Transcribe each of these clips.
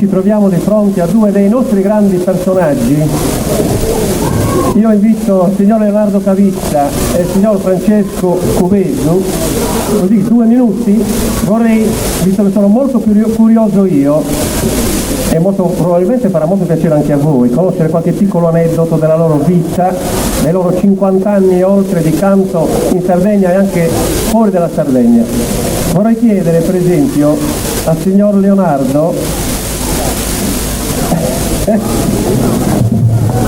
ci troviamo di fronte a due dei nostri grandi personaggi. Io invito il signor Leonardo Cavizza e il signor Francesco Cuvesu, così 2 minuti, vorrei, visto che sono molto curioso io, e molto, probabilmente farà molto piacere anche a voi, conoscere qualche piccolo aneddoto della loro vita, dei loro 50 anni e oltre di canto in Sardegna e anche fuori dalla Sardegna. Vorrei chiedere per esempio al signor Leonardo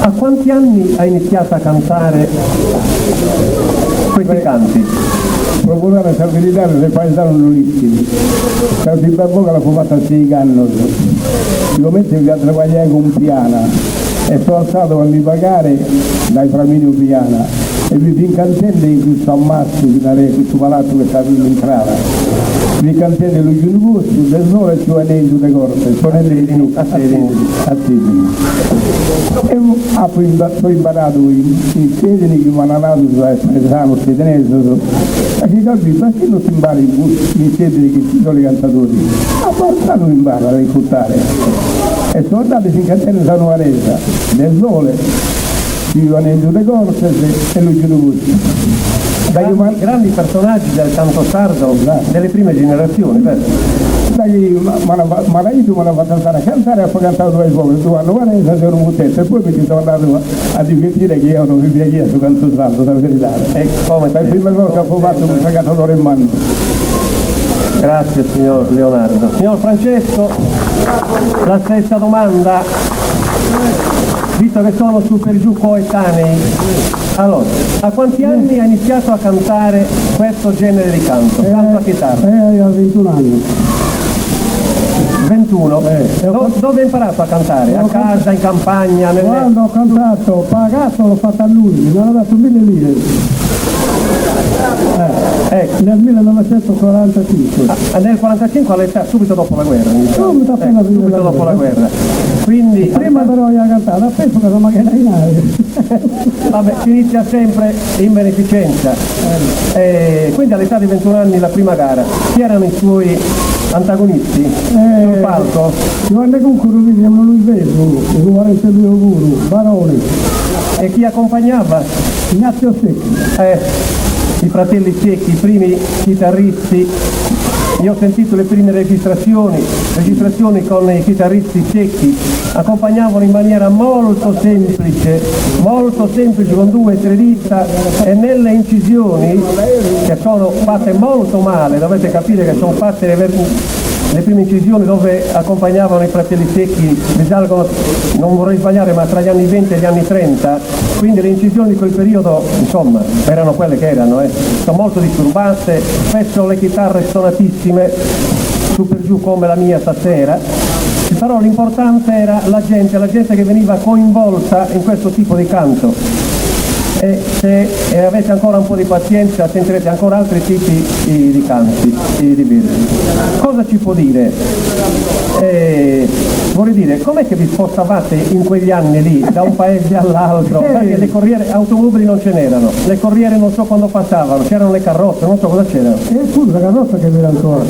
a quanti anni ha iniziato a cantare questi canti? Procurare salveritare le paesano nolissimi. Perché il babbo che l'ha fumato a 6 anni. Sicuramente mi ha lavagliato con piana e sono alzato a mi pagare dai Flaminio Piana e mi fin cantante in questo ammazzo di questo palazzo che sta in strada. Mi cantante lo giudicosto del sole ci va dentro le corte, sorelle di noi, a Sedini. E ho imparato in Sedini che mi hanno dato su Esano, Sedenese, a che capito, perché non si impara in Sedini che ci sono i cantatori? A forza non impara a ricottare. E sono andati fin cantante Sano Varese, del sole, ci va dentro le corte e lo giudicosto. Grandi personaggi del canto sardo delle prime generazioni, vero? Ma io mi hanno fatto andare a cantare e poi cantato 2 volte, 2 anni Varese e un mutetto e poi mi sono andato a divertire che io non mi piaceva su canto sardo, da verità. E come per prima volta ho fatto un cantatore in mano. Grazie signor Leonardo. Signor Francesco, la stessa domanda. Visto che sono su per giù coetanei, allora, a quanti anni ha iniziato a cantare questo genere di canto? Canto a chitarra? Io ho 21 anni. 21? Dove hai imparato a cantare? A casa, in campagna? Quando ho cantato, pagato l'ho fatto a lui, mi hanno dato 1000 lire. Nel 1945. Nel 45 all'età, subito dopo la guerra? Subito dopo la guerra. Quindi, prima però io ho cantato, penso che la macchina in aria. Vabbè, si inizia sempre in beneficenza. Quindi all'età di 21 anni la prima gara, chi erano i suoi antagonisti sul palco? Giovanni Cuccuru, non lui vedo, il 42 Guru, Barone. E chi accompagnava? Ignazio Secchi. I fratelli Secchi, i primi chitarristi. Io ho sentito le prime registrazioni con i chitarristi Secchi, accompagnavano in maniera molto semplice, con 2 o 3 dita e nelle incisioni, che sono fatte molto male, dovete capire che sono fatte le prime incisioni dove accompagnavano i fratelli Secchi, risalgono, non vorrei sbagliare, ma tra gli anni 20 e gli anni 30, quindi le incisioni di quel periodo, insomma, erano quelle che erano, sono molto disturbate, spesso le chitarre stonatissime, su per giù come la mia stasera, però l'importante era la gente che veniva coinvolta in questo tipo di canto. E se avete ancora un po' di pazienza sentirete ancora altri tipi di canti, di versi. Cosa ci può dire? Vorrei dire, com'è che vi spostavate in quegli anni lì, da un paese all'altro? Perché le corriere, automobili non ce n'erano, le corriere non so quando passavano, c'erano le carrozze, non so cosa c'erano. La carrozza che c'era ancora.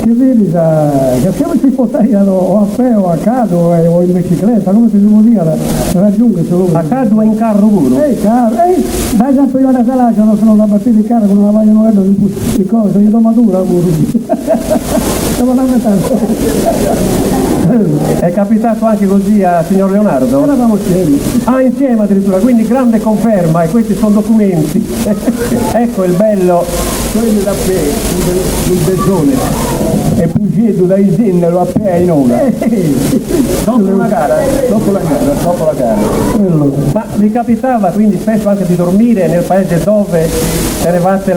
Che vedi, che siamo ci spostavano o a pé o a cado o in bicicletta, come si può dire, raggiunge solo. A cado o in carro pure? Dai sempre io alla salacia, non sono da partire di carro, non la vogliono vedere di cose, io do matura pure. Stiamo lamentando. È capitato anche così a signor Leonardo? Eravamo insieme. Ah, insieme addirittura, quindi grande conferma e questi sono documenti. Ecco il bello. Quelli da pe, un bezzone, e Pugeto da Isennero a pe in ora. Dopo la gara? Dopo la gara. Ma vi capitava quindi spesso anche di dormire nel paese dove eravate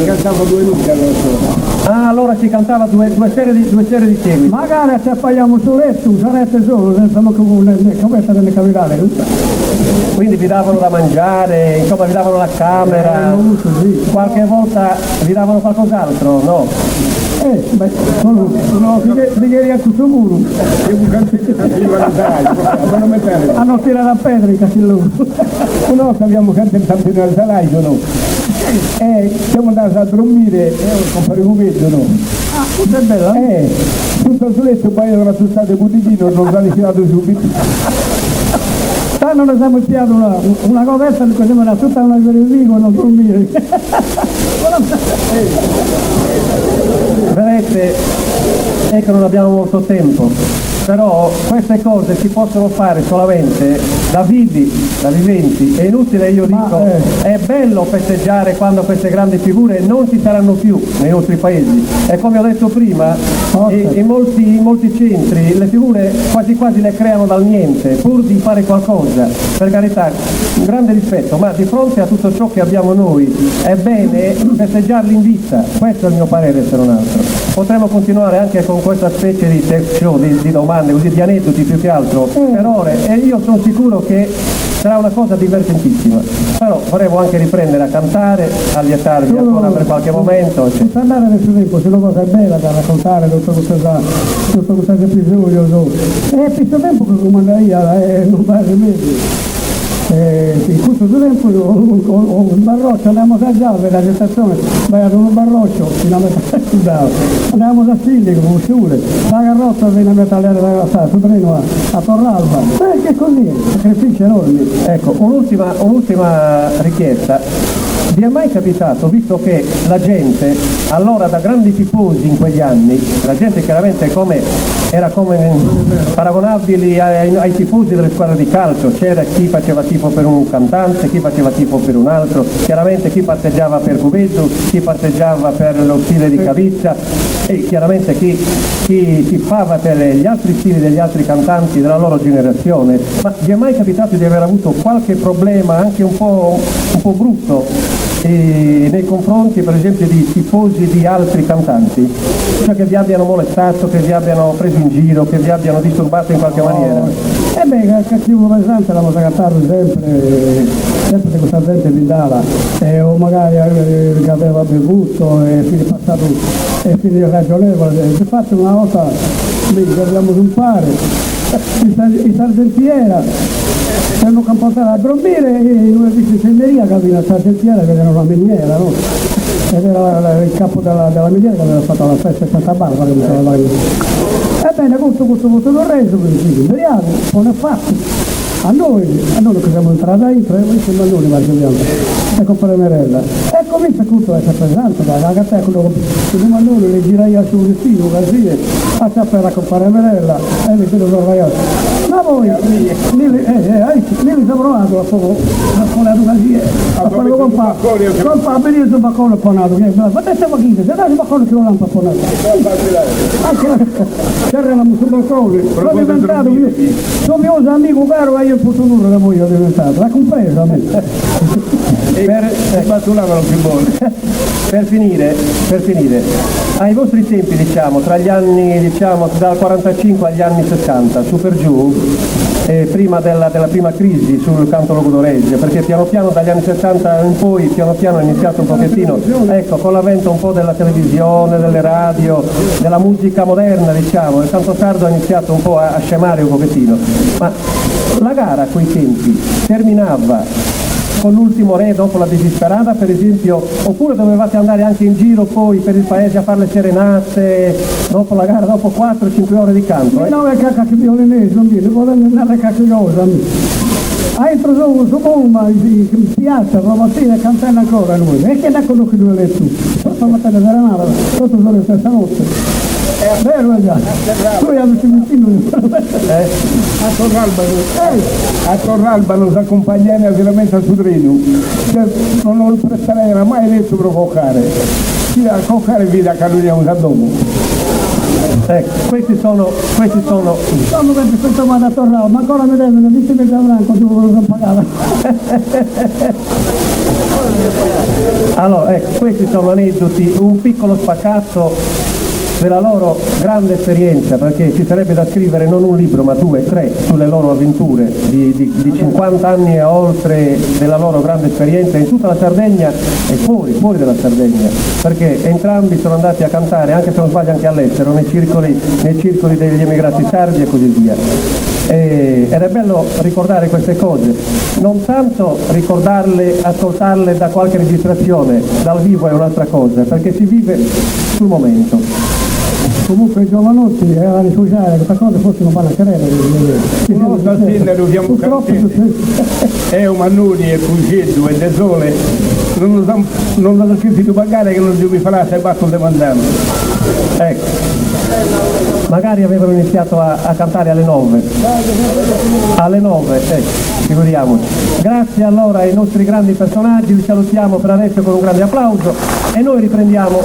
Cantavo 2 notti allora. Ah, allora si cantava due serie di temi. Magari ci appaiamo sul letto, sarete solo, senza come delle capitale. Quindi vi davano da mangiare, insomma vi davano la camera, qualche volta vi davano qualcos'altro, no? Sono figheria a questo muro. Hanno tirato a pedra i casilloni. No, abbiamo cantato il salario, no? siamo andati a dormire, compare un vedo, no? Ah, tutto è bello, tutto sul letto, poi ora sono state puntitino, non sono tirato subito. Stanno ne siamo spiato una covetta che sembra tutta una verifica e non dormire. Vedete, è che non abbiamo molto tempo, però queste cose si possono fare solamente da vivi, da viventi. È inutile, io dico, è bello festeggiare quando queste grandi figure non ci saranno più nei nostri paesi. E come ho detto prima, in molti centri le figure quasi quasi le creano dal niente, pur di fare qualcosa. Per carità, un grande rispetto, ma di fronte a tutto ciò che abbiamo noi è bene festeggiarli in vista. Questo è il mio parere, se non altro. Potremmo continuare anche con questa specie di talk show, di domande, così di aneddoti più che altro, per ore, e io sono sicuro che sarà una cosa divertentissima. Però volevo anche riprendere a cantare, a lietarvi ancora per qualche momento. Si sta andando nel suo tempo, se una cosa è bella da raccontare, tutto questo episodio. E questo tempo che comandaria non va remedio. In questo tempo ho un barroccio, andiamo a già per la gestazione, vai ad un barroccio fino a metà, andiamo da Silico, con Sciure, la carrozza viene a metallare sul treno a Torralba, che così, sacrifici enormi. Ecco, un'ultima richiesta. Vi è mai capitato, visto che la gente, allora da grandi tifosi in quegli anni, la gente chiaramente era come paragonabili ai tifosi delle squadre di calcio, c'era chi faceva tifo per un cantante, chi faceva tifo per un altro, chiaramente chi parteggiava per Cubeto, chi parteggiava per lo stile di Cavizza e chiaramente chi tifava per gli altri stili degli altri cantanti della loro generazione. Ma vi è mai capitato di aver avuto qualche problema anche un po' brutto nei confronti per esempio di tifosi di altri cantanti, cioè che vi abbiano molestato, che vi abbiano preso in giro, che vi abbiano disturbato in qualche maniera? Beh, cattivo pesante l'abbiamo cantato sempre di questa gente di Dala, o magari che aveva bevuto e fine ragionevole. Infatti una volta lì abbiamo un pare, in Sargentiera, se non portava a dormire in una biciscelleria che aveva la Sargentiera, che era una miniera, no? Ed era il capo della miniera che aveva fatto la festa di Santa Barbara, che mi stava ebbene, questo l'ho reso, quindi vediamo, non è fatto. A noi che siamo entrati dentro, siamo a noi che abbiamo. Ecco per Merella. E comincia tutto a essere pesante, la cattè quello che a noi le girai al suo destino, così, a sapere con Merella, e mi chiedo sono ragazzi. Ma voi, lì si è provato a fare così, a fare con fa a venire sul baccone apponato, ma te stiamo chi? Se dai sul baccone che non l'hanno apponato. C'era sul baccone, sono diventato, sono mio amico caro, io il futuro da voi ho diventato, l'ha compreso a me. Per finire, ai vostri tempi, diciamo, tra gli anni, dal 45 agli anni 60, su per giù, prima della prima crisi sul canto logudorese, perché piano piano dagli anni 60 in poi piano piano è iniziato un pochettino, ecco, con l'avvento un po' della televisione, delle radio, della musica moderna, diciamo, il canto sardo ha iniziato un po' a scemare un pochettino, ma la gara a quei tempi terminava con l'ultimo re dopo la disperata, per esempio, oppure dovevate andare anche in giro poi per il paese a fare le serenate dopo la gara, dopo 4-5 ore di canto? No, è cacca che violinese, non dire, voglio andare a cacchiosa. Entro su bomba, in piazza, la mattina e cantare ancora noi. E che da quello che due letto? Sotto la mattina serenata, sotto le stessa notte. È vero già, noi abbiamo vicino a Torralba nos accompagnava veramente al suo treno, cioè, non lo presterei mai detto per coccare, a coccare vita che noi andiamo da dopo. Ecco, questi sono questo vado a Torralba, ma ancora mi devono, visto che già Branco tu lo sono pagato. Allora, ecco, questi sono aneddoti, un piccolo spaccato della loro grande esperienza, perché ci sarebbe da scrivere non un libro ma 2, 3 sulle loro avventure di 50 anni e oltre della loro grande esperienza in tutta la Sardegna e fuori della Sardegna, perché entrambi sono andati a cantare, anche se non sbaglio anche all'estero, nei circoli degli emigrati sardi e così via. Ed è bello ricordare queste cose, non tanto ricordarle, ascoltarle da qualche registrazione, dal vivo è un'altra cosa, perché si vive sul momento. Comunque i giovanotti a rifugiare questa cosa forse non vanno a credere. Una volta al sindaco siamo Purtroppo è un Mannuni e Fuggetto e De Sole non lo scritti di pagare che non si farà se batto il demandante. Ecco, magari avevano iniziato a cantare alle 9, figuriamoci. Grazie allora ai nostri grandi personaggi, vi salutiamo per adesso con un grande applauso e noi riprendiamo